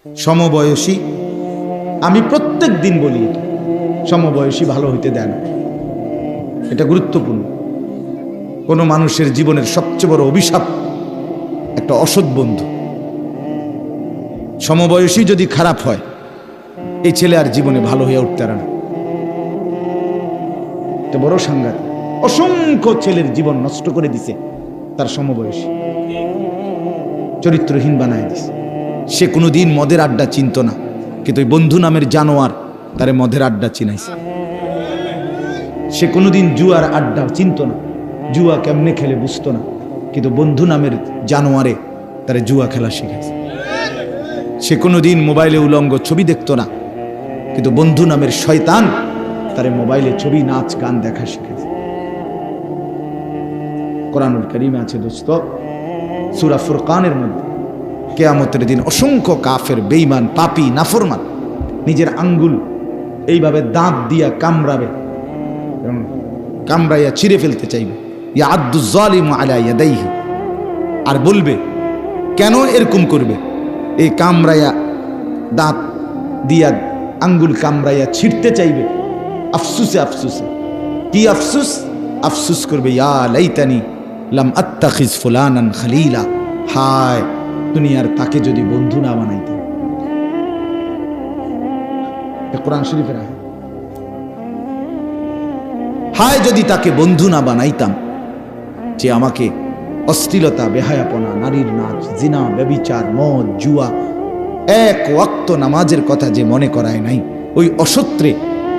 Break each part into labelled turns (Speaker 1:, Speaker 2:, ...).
Speaker 1: সমবয়সী, আমি প্রত্যেক দিন বলি সমবয়সী ভালো হইতে দেয় না, এটা গুরুত্বপূর্ণ। কোনো মানুষের জীবনের সবচেয়ে বড় অভিশাপ একটা অসৎ বন্ধু। সমবয়সী যদি খারাপ হয়, এই ছেলে আর জীবনে ভালো হয়ে উঠতে পারে না। এটা বড় সাংঘাতিক। অসংখ্য ছেলের জীবন নষ্ট করে দিছে তার সমবয়সী, চরিত্রহীন বানায় দিছে। সে কোনোদিন মদের আড্ডা চিনত না, কিন্তু ওই বন্ধু নামের জানোয়ার তারে মদের আড্ডা চিনাইছে। সে কোনোদিন জুয়ার আড্ডা চিনত না, জুয়া কেমনে খেলে বুঝতো না, কিন্তু বন্ধু নামের জানোয়ারে তারে জুয়া খেলা শিখাইছে। সে কোনোদিন মোবাইলে উলঙ্গ ছবি দেখতো না, কিন্তু বন্ধু নামের শয়তান তারে মোবাইলে ছবি, নাচ, গান দেখা শিখেছে। কোরআনুল কারীমে আছে দোস্ত, সূরা ফুরকানের মধ্যে, কিয়ামতের দিন অসংখ্য কাফের, বেঈমান, পাপী, নাফরমান নিজের আঙ্গুল এইভাবে দাঁত দিয়া কামড়াবে এবং কামড়াইয়া ছিঁড়ে ফেলতে চাইবে। ইয়াদু যালিমু আলা ইয়াদাইহি, আর বলবে কেন এরকম করবে? এই কামড়াইয়া দাঁত দিয়া আঙ্গুল কামড়াইয়া ছিঁড়তে চাইবে, আফসুসে আফসুসে। কি আফসুস? আফসুস করবে, ইয়া লাইতানি লাম আত্তাখিজ ফুলানান খলিলা, হায় দুনিয়ার তাকে যদি বন্ধু না বানাইতাম। কোরআন শরীফের আয়াত, হায় যদি তাকে বন্ধু না বানাইতাম, যে আমাকে অশ্লীলতা, বেহায়াপনা, নারীর নাচ, জিনা, ব্যভিচার, মদ, জুয়া, এক ওয়াক্ত নামাজের কথা যে মনে করায় নাই, ওই অসত্রে,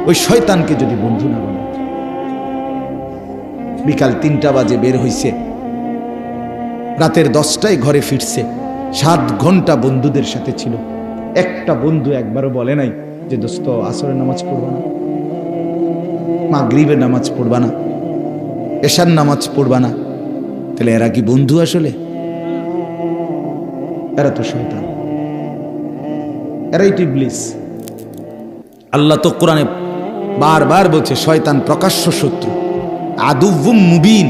Speaker 1: ওই শয়তানকে যদি বন্ধু না বানাইতাম। বিকাল ৩টা বাজে বের হইছে, রাতের 10টায় ঘরে ফিরছে, 7 ঘন্টা বন্ধুদের সাথে ছিল। একটা বন্ধু একবারও বলে নাই যে দোস্ত আসরের নামাজ পড়বা না, মাগরিবের নামাজ পড়বা না, এশার নামাজ পড়বা না। তাহলে এরা কি বন্ধু আসলে? এরা তো শয়তান, এরাই তো ইবলিস। আল্লাহ তো কোরআনে বারবার বলছে শয়তান প্রকাশ্য শত্রু, আদুউম মুবিন,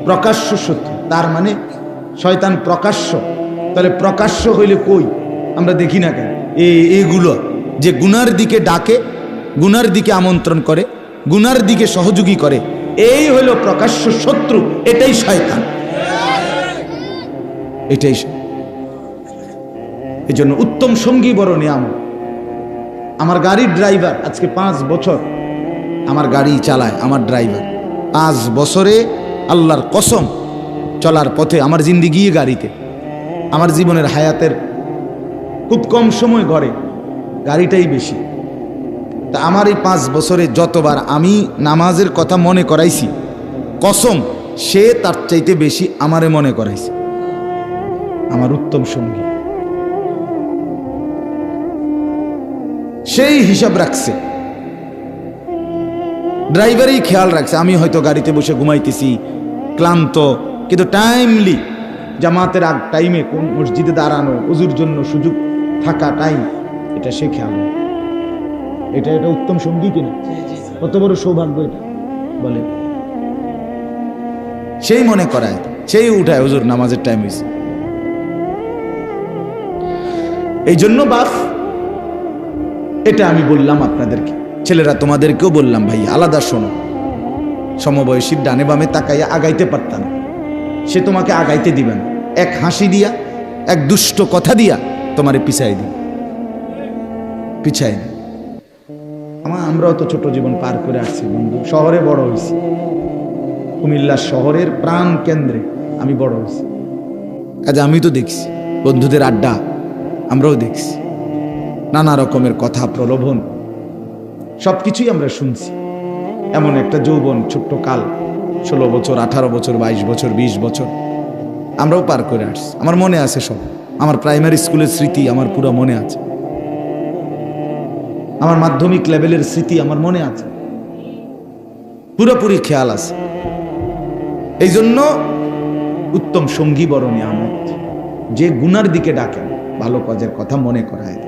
Speaker 1: প্রকাশ্য শত্রু। তার মানে শয়তান প্রকাশ্য। তাহলে প্রকাশ্য হইলে কই আমরা দেখি না কেন? এগুলো যে গুনার দিকে ডাকে, গুনার দিকে আমন্ত্রণ করে, গুনার দিকে সহযোগী করে, এই হইল প্রকাশ্য শত্রু। এটাই শয়তান, এটাই। এই জন্য উত্তম সঙ্গী বড় নিয়ামত। আমার গাড়ির ড্রাইভার আজকে 5 বছর আমার গাড়ি চালায়, আমার ড্রাইভার 5 বছরে আল্লাহর কসম চলার পথে, আমার জিন্দিগি গাড়িতে, আমার জীবনের হায়াতের খুব কম সময় ঘরে গাড়িটাই বেশি। তা আমার এই 5 বছরে যতবার আমি নামাজের কথা মনে করাইছি, কসম সে তার চাইতে বেশি আমারে মনে করাইছে। আমার উত্তম সঙ্গী, সেই হিসাব রাখছে, ড্রাইভারই খেয়াল রাখছে। আমি হয়তো গাড়িতে বসে ঘুমাইতেছি, ক্লান্ত, কিন্তু টাইমলি জামাতের আগ টাইমে কোন মসজিদে দাঁড়ানো, ওযুর জন্য সুযোগ থাকা টাইম, এটা সে খেয়াল রাখে। এটা উত্তম সঙ্গী কিনা? কত বড় সৌভাগ্য এটা বলে। সেই মনে করায়, সেই উঠায় হুজুর নামাজের টাইম হয়েছে। এই জন্য বাপ, এটা আমি বললাম আপনাদেরকে, ছেলেরা তোমাদেরকেও বললাম, ভাই আলাদা শোনো। সমবয়সীর ডানে বামে তাকাইয়া আগাইতে পারতাম না, সে তোমাকে আগাইতে দিবে না। এক হাসি দিয়া, এক দুষ্ট কথা দিয়া তোমারে পিছাই দিবে, পিছাই দিবে। আমরাও তো ছোট জীবন পার করে আসছি বন্ধু, শহরে বড় হয়েছি, কুমিল্লা শহরের প্রাণ কেন্দ্রে আমি বড় হয়েছি। কাজে আমি তো দেখছি বন্ধুদের আড্ডা, আমরাও দেখছি নানা রকমের কথা, প্রলোভন, সবকিছুই আমরা শুনছি। এমন একটা যৌবন, ছোট্ট কাল, 16 বছর, 18 বছর, 22 বছর, 20 বছর আমরাও পার করে আসছি। আমার মনে আছে সব, আমার প্রাইমারি স্কুলের স্মৃতি আমার পুরো মনে আছে, আমার মাধ্যমিক লেভেলের স্মৃতি আমার মনে আছে, পুরোপুরি খেয়াল আছে। এই জন্য উত্তম সঙ্গী বড় নিয়ামত, যে গুনার দিকে ডাকেন, ভালো কাজের কথা মনে করায়।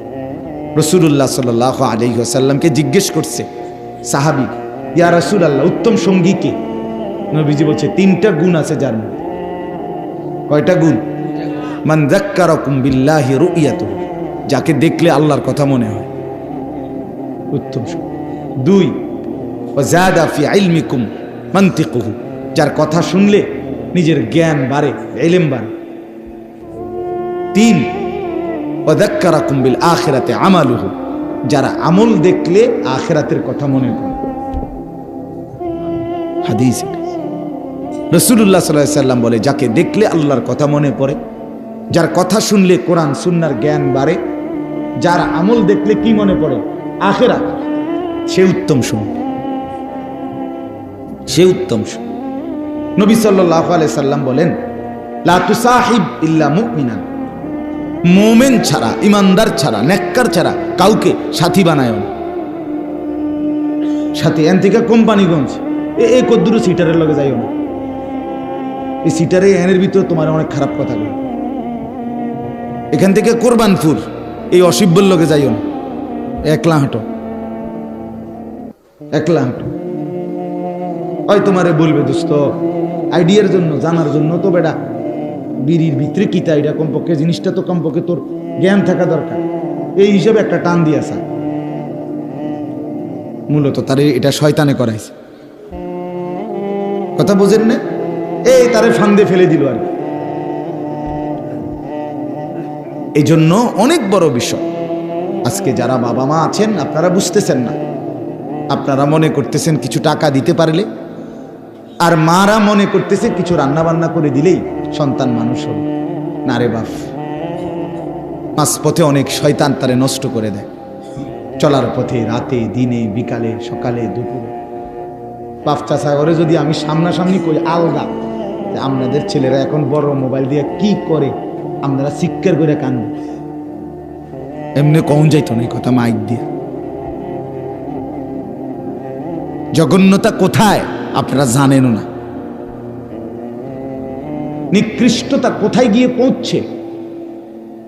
Speaker 1: রাসূলুল্লাহ সাল্লাল্লাহু আলাইহি ওয়াসাল্লামকে জিজ্ঞেস করছে সাহাবী, ইয়া রাসূলুল্লাহ, উত্তম সঙ্গী কে? নবীজি বলছে 3টা গুণ আছে যার মধ্যে। কয়টা গুণ? মান যাক্কারাকুম বিল্লাহি রুইয়াতুহু, যাকে দেখলে আল্লাহর কথা মনে হয়, উত্তম সময়। 2 ওয়াজাদা ফি ইলমিকুম মানতিকুহু, যার কথা শুনলে নিজের জ্ঞান বাড়ে, ইলম বাড়ে। 3 ওয়াযাক্কারাকুম বিল আখিরাতি আমালুহু, যারা আমল দেখলে আখিরাতের কথা মনে করে। হাদিস রাসূলুল্লাহ সাল্লাল্লাহু আলাইহি সাল্লাম বলে, যাকে দেখলে আল্লাহর কথা মনে পড়ে, যার কথা শুনলে কোরআন সুন্নাহর জ্ঞান বাড়ে, যার আমল দেখলে কি মনে পড়ে? আখিরাত, সে উত্তম সময়, সে উত্তম সময়। নবী সাল্লাল্লাহু আলাইহি সাল্লাম বলেন, লা তুসাহিব ইল্লা মুমিনান, মুমিন ছাড়া, ইমানদার ছাড়া, নেককার ছাড়া কাউকে সাথী বানায় না। সাথী এন থেকে কোম্পানিগঞ্জ এই কদ্দুরু সিটারের লগে যাইও না, এই সিটারে এনের ভিতর তোমার অনেক খারাপ কথা বলে। এখান থেকে কোরবানপুর এই অসিব্বর লগে যাইও না, একলা হাঁটো, একলা হাঁটো। ওই তোমারে বলবে দোস্ত আইডিয়ার জন্য, জানার জন্য তো বেটা বিড়ির ভিতরে কিতা এটা কমপক্ষে জিনিসটা তো কমপক্ষে তোর জ্ঞান থাকা দরকার, এই হিসাবে একটা টান দিয়েছে। মূলত তারে এটা শয়তানে করাইছে, কথা বোঝেন না? এই তারে ফান্দে ফেলে দিল আর কি। এই জন্য অনেক বড় বিষয়। আজকে যারা বাবা মা আছেন আপনারা বুঝতেছেন না, আপনারা মনে করতেছেন কিছু টাকা দিতে পারলে, আর মারা মনে করতেছে কিছু রান্না বান্না করে দিলেই সন্তান মানুষ হবে। না রে বাপ, মাঝপথে অনেক শয়তান তারে নষ্ট করে দেয়, চলার পথে, রাতে, দিনে, বিকালে, সকালে, দুপুরে। বাপ চাচা করে যদি আমি সামনাসামনি করি আলগা, আপনাদের ছেলেরা এখন বড় মোবাইল দিয়ে কি করে আপনারা শিক্ষার করে কান, এমনি কখন যাইতো না কথা মাইক দিয়ে। জঘন্যতা কোথায় আপনারা জানেনও না, নিকৃষ্টতা কোথায় গিয়ে পৌঁছছে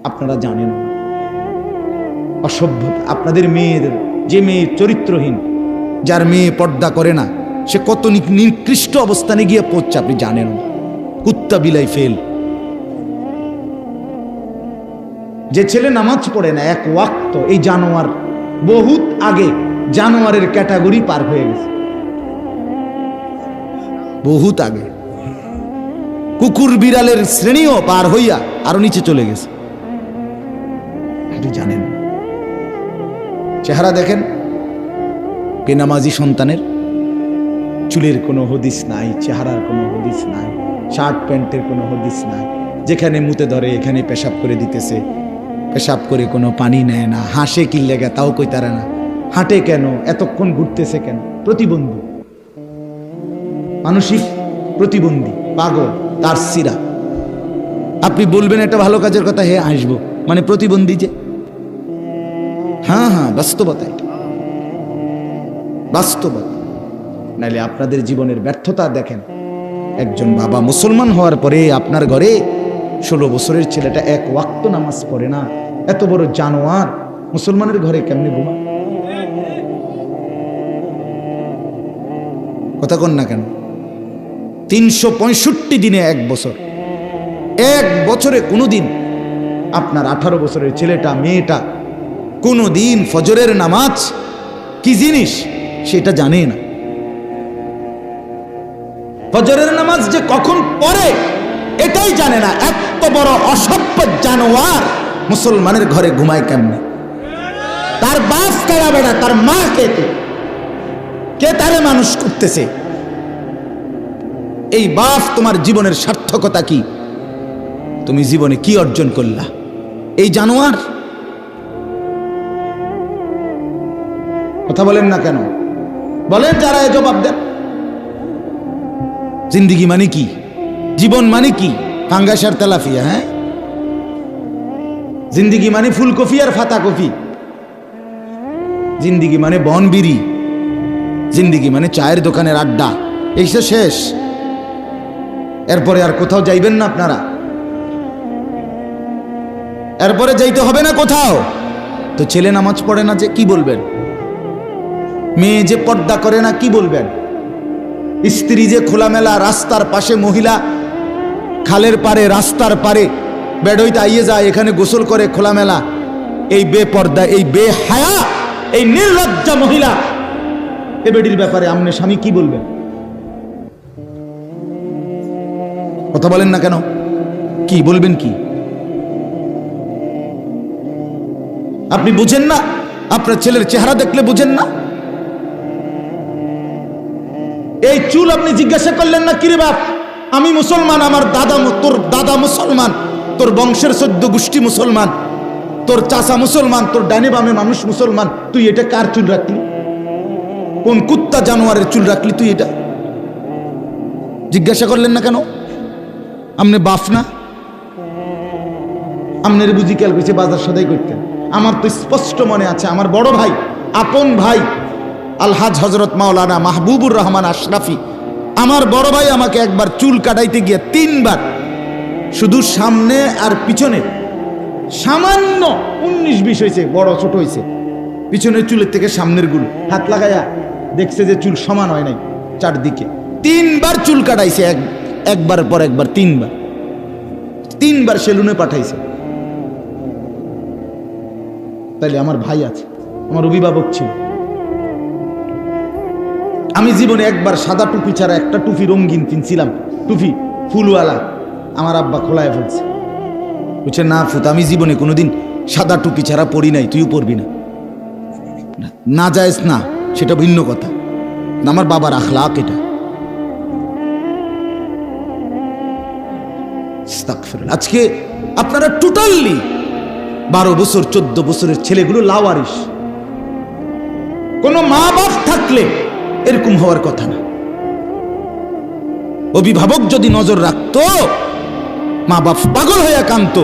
Speaker 1: আপনারা জানেন না। অসভ্যতা আপনাদের মেয়েদের, যে মেয়ে চরিত্রহীন, যার মেয়ে পর্দা করে না, সে কত নিকৃষ্ট অবস্থানে গিয়ে পৌঁছছে আপনি জানেন না। কুত্তা বিলাই ফেল। যে ছেলে নামাজ পড়ে না এক ওয়াক্ত, এই জানোয়ার বহুত আগে জানোয়ারের ক্যাটাগরি পার হয়ে গেছে, বহুত আগে কুকুর বিড়ালের শ্রেণীও পার হইয়া আরো নিচে চলে গেছে, আপনি জানেন। চেহারা দেখেন বেনামাজি সন্তানের, চুলের কোনো হদিস নাই, চেহারার কোনো হদিস নাই, শার্ট প্যান্টের কোনো হদিস নাই, যেখানে মুতে ধরে এখানে পেশাব করে দিতেছে, পেশাব করে কোনো পানি নেয় না, হাসে কি লেগে তাও কইতারে না, হাঁটে কেন, এতক্ষণ ঘুরতেছে কেন, প্রতিবন্ধী, মানসিক প্রতিবন্ধী, পাগল, তার সিরা। আপনি বলবেন এটা ভালো কাজের কথা, হে আসবো, মানে প্রতিবন্ধী যে। হ্যাঁ হ্যাঁ, বাস্তবতা, এটা বাস্তবতা। নাইলে আপনাদের জীবনের ব্যর্থতা দেখেন। একজন বাবা মুসলমান হওয়ার পরে আপনার ঘরে 16 বছরের ছেলেটা এক ওয়াক্ত নামাজ পড়ে না, এত বড় জানোয়ার মুসলমানের ঘরে কেমনে ঘুমায়? কথা কন না কেন? 365 দিনে এক বছর, এক বছরে কোনোদিন আপনার 18 বছরের ছেলেটা, মেয়েটা কোনোদিন ফজরের নামাজ কি জিনিস সেটা জানে না। ফজরের নামাজ যে কখন পড়ে এটাই জানে না। এত বড় অসভ্য জানোয়ার মুসলমানের ঘরে ঘুমায় কেমনে? তার বাপ কেরাবে না, তার মা কে তারে মানুষ করতেছে? এই বাপ তোমার জীবনের সার্থকতা কি? তুমি জীবনে কি অর্জন করলা? এই জানোয়ার কথা বলেন না কেন? বলেন যারা এ জবাব দেন। জিন্দিগি মানে কি? জীবন মানে কি? ফাঙ্গাস আর তেলাফিয়া? হ্যাঁ, জিন্দিগি মানে ফুলকপি আর ফাতা কপি? জিন্দিগি মানে বনবিড়ি? জিন্দিগি মানে চায়ের দোকানের আড্ডা? এই তো শেষ, এরপরে আর কোথাও যাইবেন না আপনারা? এরপরে যাইতে হবে না কোথাও। তো ছেলে নামাজ পড়ে না যে কি বলবেন? মেয়ে যে পর্দা করে না কি বলবেন? স্ত্রী যে খোলামেলা রাস্তার পাশে, মহিলা খালের পারে, রাস্তার পারে বেড়ইতে আইয়ে যায়, এখানে গোসল করে খোলামেলা, এই বেপর্দা, এই বেহায়া, এই নির্লজ্জা মহিলা, এ বেডির ব্যাপারে আমনে স্বামী কি বলবেন? কথা বলেন না কেন? কি বলবেন? কি আপনি বুঝেন না? আপনার ছেলের চেহারা দেখলে বুঝেন না? এই চুল আপনি জিজ্ঞাসা করলেন না, কিরে বাপ আমি মুসলমান, আমার দাদা, তোর দাদা মুসলমান, তোর বংশের 14 গোষ্ঠী মুসলমান, তোর চাচা মুসলমান, তোর ডানে বামে মানুষ মুসলমান, তুই এটা কার চুল রাখলি? কোন কুত্তা জানোয়ারের চুল রাখলি তুই? এটা জিজ্ঞাসা করলেন না কেন? আমনে বাপ না? আমনের বুঝি খেয়াল করছে বাজার সদাই করতেন? আমার তো স্পষ্ট মনে আছে, আমার বড় ভাই, আপন ভাই আলহাজ হজরত মাওলানা মাহবুবুর রহমান আশরাফি, আমার বড় ভাই আমাকে একবার চুল কাটাইতে গিয়ে 3 বার, শুধু সামনে আর পিছনে সামান্য 19-20 হয়েছে, বড় ছোট হয়েছে, পিছনের চুলের থেকে সামনের গুলো হাত লাগাইয়া দেখছে যে চুল সমান হয় নাই, চারদিকে 3 বার চুল কাটাইছে, একবার পর একবার 3 বার সেলুনে পাঠাইছে। তাইলে আমার ভাই আছে, আমার অভিভাবক ছিল। আমি জীবনে একবার সাদা টুপি ছাড়া একটা টুপি রঙিন কিনছিলাম, টুপি ফুলওয়ালা, আমার আব্বা খোলায় ফেলছে। বলছে না ফুত, আমি জীবনে কোনোদিন সাদা টুপি ছাড়া পরি নাই, তুইও পরবি না। না যায়স না, সেটা ভিন্ন কথা, আমার বাবার আখলাক এটা। আজকে আপনারা টোটালি 12 বছর 14 বছরের ছেলেগুলো লাওয়ারিস। কোন মা বাপ থাকলে এরকম হওয়ার কথা না। অভিভাবক যদি নজর রাখতো, মা বাপ পাগল হইয়া কাঁদতো,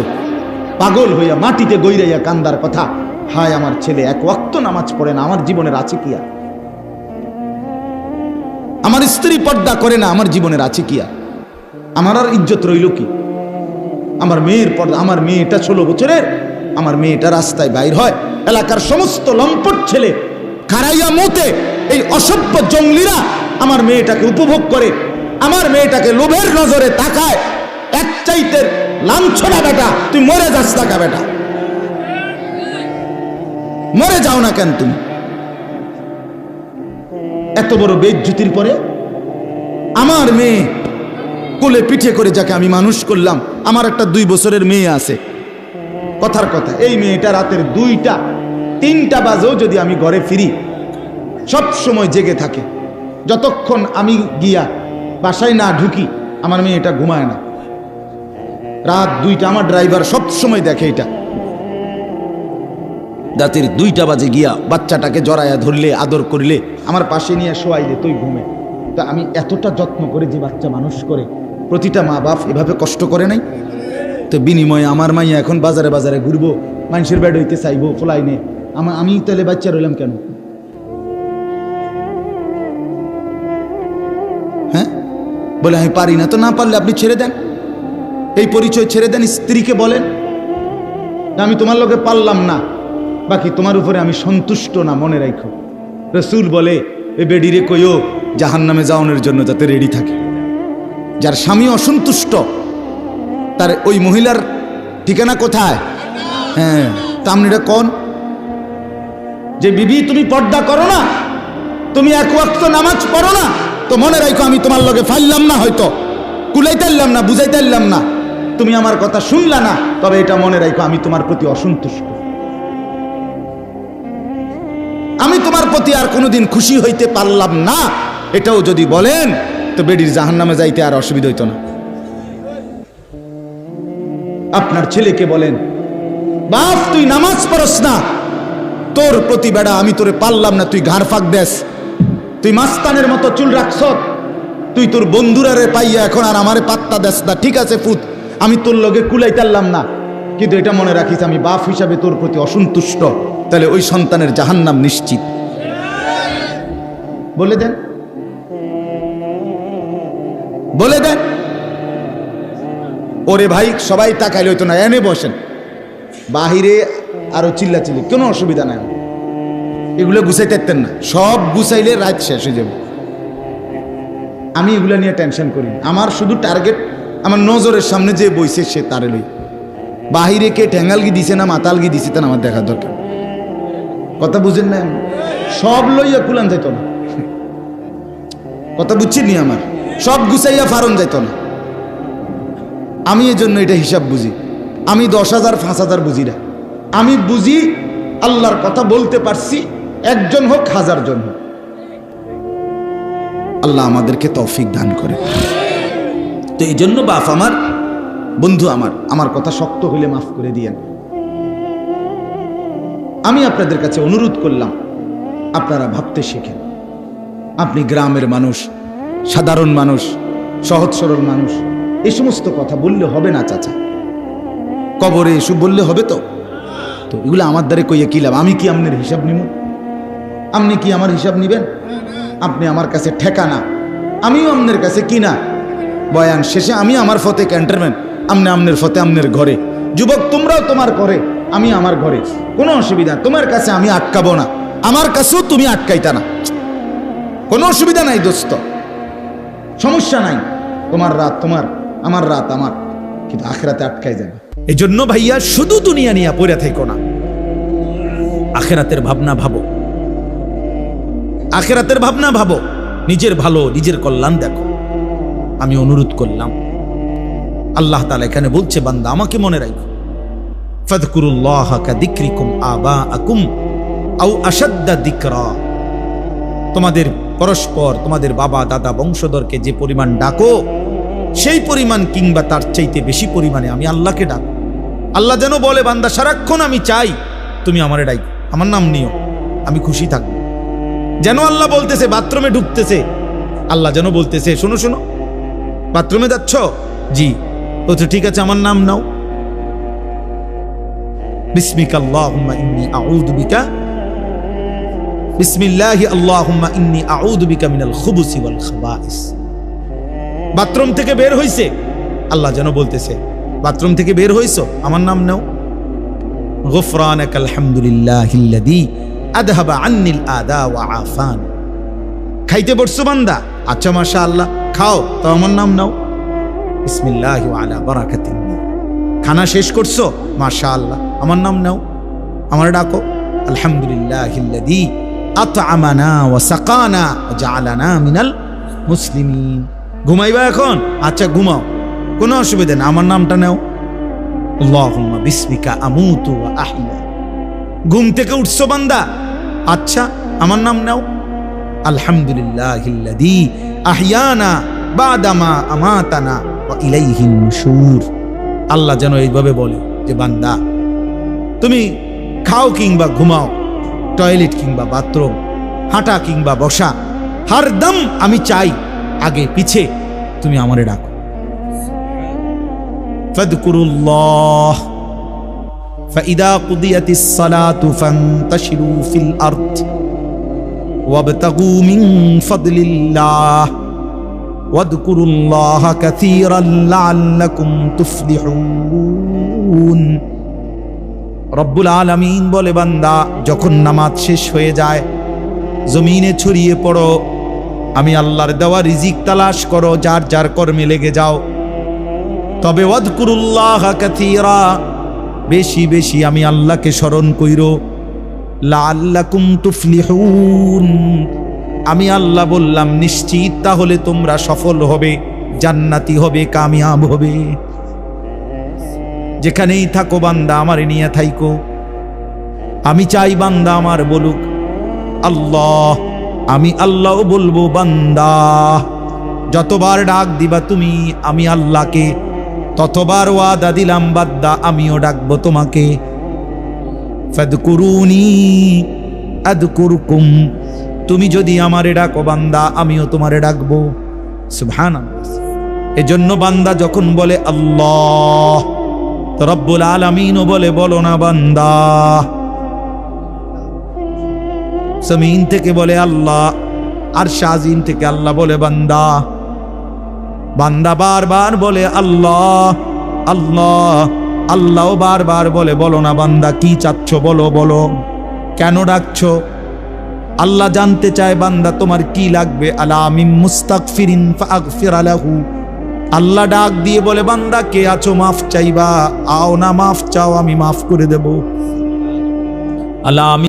Speaker 1: পাগল হইয়া মাটিতে গইরাইয়া কান্দার কথা, হায় আমার ছেলে 1 ওয়াক্ত নামাজ পড়ে না, আমার জীবনের আছে কি আর? আমার স্ত্রী পর্দা করে না, আমার জীবনের আছে কি আর? আমার আর ইজ্জত রইল কি? আমার মেয়ের পর্দা, আমার মেয়েটা 16 বছরের, আমার মেয়েটা রাস্তায় বাইর হয়, এলাকার সমস্ত লম্পট ছেলে খারাইয়া মতে, এই অসভ্য জঙ্গলিরা আমার মেয়েটাকে উপভোগ করে, আমার মেয়েটাকে লোভের নজরে তাকায়। এক চাইতে লাঞ্ছনা বেটা, তুই মরে যাস না বেটা, মরে যাও না কেন তুমি? এত বড় বেইজ্জতির পরে আমার মেয়ে কোলে পিঠে করে, যাকে আমি মানুষ করলাম, আমার একটা 2 বছরের মেয়ে আছে, কথার কথা, এই মেয়েটা রাতের 2টা 3টা বাজেও যদি আমি ঘরে ফিরি, সব সময় জেগে থাকে। যতক্ষণ আমি গিয়া বাসায় না ঢুকি, আমার মেয়েটা ঘুমায় না। রাত 2টা, আমার ড্রাইভার সব সময় দেখে এটা, রাতের 2টা বাজে গিয়া বাচ্চাটাকে জড়াইয়া ধরলে, আদর করলে, আমার পাশে নিয়ে শোয়াইলে তুই ঘুমে। তা আমি এতটা যত্ন করে যে বাচ্চা মানুষ করে, প্রতিটা মা বাপ এভাবে কষ্ট করে নাই? তো বিনিময়ে আমার মাইয়া এখন বাজারে বাজারে ঘুরবো, মানুষের বেড হইতে চাইবো, ফোলাই নে, আমি তাহলে বাচ্চা রইলাম কেন? হ্যাঁ, বলে আমি পারি না। তো না পারলে আপনি ছেড়ে দেন, এই পরিচয় ছেড়ে দেন, স্ত্রীকে বলেন আমি তোমার লোকে পারলাম না, বাকি তোমার উপরে আমি সন্তুষ্ট না, মনে রাখো। রসুল বলে এ বেডিরে কইও জাহান্নামে যাওয়ানোর জন্য যাতে রেডি থাকে। যার স্বামী অসন্তুষ্ট, তার ওই মহিলার ঠিকানা কোথায়? হ্যাঁ, তা আপনি এটা কোন যে বিবি তুমি পর্দা করো না, তুমি 1 ওয়াক্ত নামাজ পড়ো না, তো মনে রাখো আমি তোমার লগে ফাইলাম না, হয়তো কুলাইতাইলাম না, বুঝাইতাইলাম না, তুমি আমার কথা শুনলা না, তবে এটা মনে রাখো আমি তোমার প্রতি অসন্তুষ্ট, আমি তোমার প্রতি আর কোনোদিন খুশি হইতে পারলাম না। এটাও যদি বলেন তো বেডির জাহান্নামে যাইতে আর অসুবিধা হইতো না। আপনার ছেলেকে বলেন বাপ তুই নামাজ পড়স না, তোর প্রতি বেড়া আমি তোরে পারলাম না, তুই ঘাড় ফাঁক দেস, তুই মাস্তানের মতো চুল রাখছ, তুই তোর বন্ধুরারে পাইয়া এখন আর আমারে পাত্তা দেস না। ঠিক আছে ফুত, আমি তোর লগে কুলাইতারলাম না, কিন্তু এটা মনে রাখিস আমি বাপ হিসাবে তোর প্রতি অসন্তুষ্ট, তাহলে ওই সন্তানের জাহান্নাম নিশ্চিত। বলে দেন, বলে দেন। ওরে ভাই সবাই তাকাইলে হইতো না, এনে বসেন, বাহিরে আরো চিল্লাচিল্লি, কোনো অসুবিধা নাই, এগুলো গুছাইতে পারতেন না, সব গুছাইলে রাত শেষ হয়ে যাবে। আমি এগুলো নিয়ে টেনশন করি, আমার শুধু টার্গেট আমার নজরের সামনে যে বইছে সে তারে লই, বাহিরে কে ঠ্যাঙ্গালগি দিছে না মাতালগি দিছে তা আমার দেখার দরকার। কথা বুঝেন না? সব লইয়া কুলান যাইত না। কথা বুঝছেন নি? আমার সব গুছাইয়া ফারন যাইত না। আমি এই জন্য এটা হিসাব বুঝি। আমি 10,000 5,000 বুঝি না। আমি বুঝি আল্লাহর কথা বলতে পারছি, একজন হোক 1000 জন হোক। আল্লাহ আমাদেরকে তৌফিক দান করে। তো এই জন্য বাপ আমার, বন্ধু আমার কথা শক্ত হইলে মাফ করে দিয়েন। আমি আপনাদের কাছে অনুরোধ করলাম, আপনারা ভাবতে শেখেন। আপনি গ্রামের মানুষ, সাধারণ মানুষ, সহজ সরল মানুষ, এই সমস্ত কথা বললে হবে না চাচা। কবরে এসব বললে হবে? তো এগুলো আমার দ্বারে কইয়া কি লাভ? আমি কি আপনার হিসাব নিব? আপনি কি আমার হিসাব নিবেন? আপনি আমার কাছে ঠেকানা, আমিও আপনার কাছে কিনা। বয়ান শেষে আমি আমার ফতে ক্যান্টারম্যান, আপনি আপনার ফতে আপনার ঘরে। যুবক তোমরাও তোমার ঘরে, আমি আমার ঘরে। কোনো অসুবিধা, তোমার কাছে আমি আটকাবো না, আমার কাছেও তুমি আটকাইতা না। কোনো অসুবিধা নাই দোস্ত, সমস্যা নাই। তোমার রাত তোমার, আমার রাত আমার, কিন্তু আখেরাতে আটকাই যাবে। এই জন্য ভাইয়া শুধু দুনিয়া নিয়ে পড়ে থাকো না, আখেরাতের ভাবনা ভাবো। আখেরাতের ভাবনা ভাবো, নিজের ভালো, নিজের কল্যাণ দেখো। আমি অনুরোধ করলাম, আল্লাহ তাআলা এখানে বলছে, বান্দা আমাকে মনে রাখো। ফাযকুরুল্লাহা কাযিকরিকুম আবাআকুম আও আশাদ্দা যিকরা। তোমাদের পরস্পর, তোমাদের বাবা দাদা বংশধরকে যে পরিমাণ ডাকো, সেই পরিমাণ কিংবা তার চাইতে বেশি পরিমাণে আমি আল্লাহকে ডাকো। আল্লাহ যেন বলে, বান্দা সারাক্ষণ আমি চাই তুমি আমারে ডাকো, আমার নাম নিও, আমি খুশি থাকবো। যেন আল্লাহ বলতেছে, বাথরুমে ঢুকতেছে, আল্লাহ যেন বলতেছে, শোনো শোনো, বাথরুমে যাচ্ছ? জি। বলছে ঠিক আছে, আমার নাম নাও। বিসমিকা আল্লাহুম্মা ইন্নী আউযু বিকা, বিসমিল্লাহি আল্লাহুম্মা ইন্নী আউযু বিকা মিনাল খুবুসি ওয়াল খাবাইস। বাথরুম থেকে বের হইছে, আল্লাহ যেন বলতেছে, বাথরুম থেকে বের হইছো, আমার নাম নাও। গুফরানাকাল হামদুলিল্লাহিল্লাযী আযহাবা আন্নিল আদা ওয়া আফান। খাইতে বসছো বান্দা? আচ্ছা মাশাআল্লাহ, খাও, তো আমার নাম নাও। বিসমিল্লাহি ওয়া আলা বারাকাতিল্লাহ। খানা শেষ করছো? মাশাআল্লাহ, আমার নাম নাও, আমার ডাকো। আলহামদুলিল্লাহিল্লাযী আত'আমানা ওয়া সাকানা ওয়া জাআলানা মিনাল মুসলিমিন। ঘুমাইবা এখন? আচ্ছা ঘুমাও, কোনো অসুবিধা না, আমার নামটা নাও। আল্লাহুম্মা বিসমিকা আমুতু ওয়া আহইয়া। ঘুম থেকে উঠছো বান্দা? আচ্ছা, আমার নাম নাও। আলহামদুলিল্লাহিল্লাযী আহইয়ানা বাদামা আমাতানা ওয়া ইলাইহিন নুশুর। আল্লাহ যেন এইভাবে বলে যে, বান্দা তুমি খাও কিংবা ঘুমাও, টয়লেট কিংবা বাথরুম, হাঁটা কিংবা বসা, হরদম আমি চাই আগে পিছে তুমি আমারে ডাকো। ফাযকুরুল্লাহ ফাইদা কুদিয়াতিস সালাতু ফান্তাশিরু ফিল আরদ ওয়াবতাগু মিন ফাদলিল্লাহ ওয়াযকুরুল্লাহা কাসীরান লাআল্লাকুম তুফলিহুন। রব্বুল আলামিন বলে, বান্দা যখন নামাজ শেষ হয়ে যায়, জমিনে ছড়িয়ে পড়ো, আমি আল্লাহর দেওয়া রিজিক তালাশ করো, যার যার কর্মে লেগে যাও। তবে ওয়াযকুরুল্লাহা কাসীরা, বেশি বেশি আমি আল্লাহকে স্মরণ কইরো। লাআল্লাকুম তুফলিহুন, আমি আল্লাহ বললাম নিশ্চিত, তাহলে তোমরা সফল হবে, জান্নাতি হবে, কামিয়াব হবে। যেখানেই থাকো বান্দা আমার নিয়ে থাইকো। আমি চাই বান্দা আমার বলুক আল্লাহ, আমি আল্লাহ বলবো বান্দা। যতবার ডাক দিবা তুমি আমি আল্লাহকে, ততবার ওয়াদা দিলাম বান্দা আমিও ডাকবো তোমাকে। ফাদকুরুনি আযকুরকুম, তুমি যদি আমারে ডাকো বান্দা আমিও তোমারে ডাকবো। সুবহানাল্লাহ। এজন্য বান্দা যখন বলে আল্লাহ, তো রব্বুল আলামিনও বলে, বলো না বান্দা। জমিন থেকে বলে আল্লাহ, আর শাজিম থেকে আল্লাহ বলে বান্দা। বান্দা বারবার বলে আল্লাহ আল্লাহ, আল্লাহও বারবার বলে, বলো না বান্দা কি চাচ্ছ, বলো বলো, কেন ডাকছো। আল্লাহ জানতে চায় বান্দা তোমার কি লাগবে। আলা মিন মুস্তাগফিরিন ফাগফির লাহু, আল্লাহ ডাক দিয়ে বলে, বান্দা কে আছো মাফ চাইবা? আও না মাফ চাও, আমি মাফ করে দেব। আল্লাহ আমি